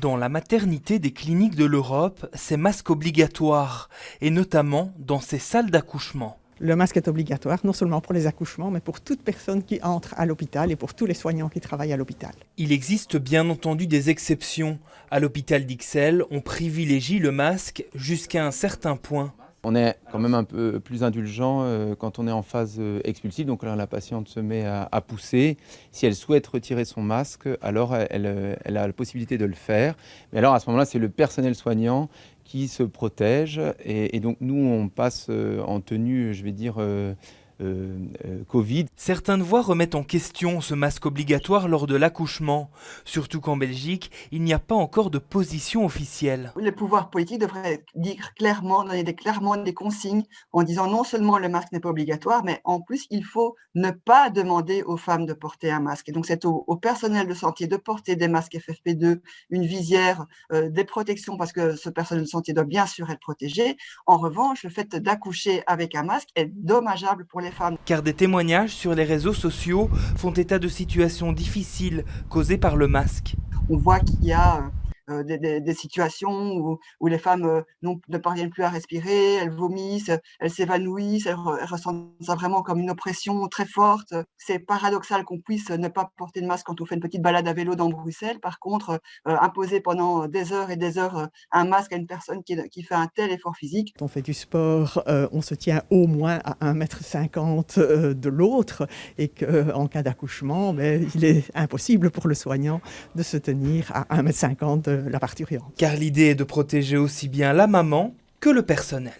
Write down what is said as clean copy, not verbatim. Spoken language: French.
Dans la maternité des cliniques de l'Europe, c'est masque obligatoire, et notamment dans ces salles d'accouchement. Le masque est obligatoire, non seulement pour les accouchements, mais pour toute personne qui entre à l'hôpital et pour tous les soignants qui travaillent à l'hôpital. Il existe bien entendu des exceptions. À l'hôpital d'Ixelles, on privilégie le masque jusqu'à un certain point. On est quand même un peu plus indulgent quand on est en phase expulsive, donc là la patiente se met à pousser. Si elle souhaite retirer son masque, alors elle a la possibilité de le faire. Mais alors à ce moment-là, c'est le personnel soignant qui se protège et donc nous on passe en tenue, je vais dire, Covid. Certaines voix remettent en question ce masque obligatoire lors de l'accouchement, surtout qu'en Belgique, il n'y a pas encore de position officielle. Les pouvoirs politiques devraient dire clairement, donner clairement des consignes en disant non seulement le masque n'est pas obligatoire, mais en plus il faut ne pas demander aux femmes de porter un masque. Et donc c'est au personnel de santé de porter des masques FFP2, une visière, des protections parce que ce personnel de santé doit bien sûr être protégé. En revanche, le fait d'accoucher avec un masque est dommageable pour les femmes. Car des témoignages sur les réseaux sociaux font état de situations difficiles causées par le masque. On voit qu'il y a des situations où les femmes ne parviennent plus à respirer, elles vomissent, elles s'évanouissent, elles ressentent ça vraiment comme une oppression très forte. C'est paradoxal qu'on puisse ne pas porter de masque quand on fait une petite balade à vélo dans Bruxelles. Par contre, imposer pendant des heures et des heures un masque à une personne qui fait un tel effort physique. Quand on fait du sport, on se tient au moins à 1,50 m de l'autre et qu'en cas d'accouchement, il est impossible pour le soignant de se tenir à 1,50 m de la parturiente. Car l'idée est de protéger aussi bien la maman que le personnel.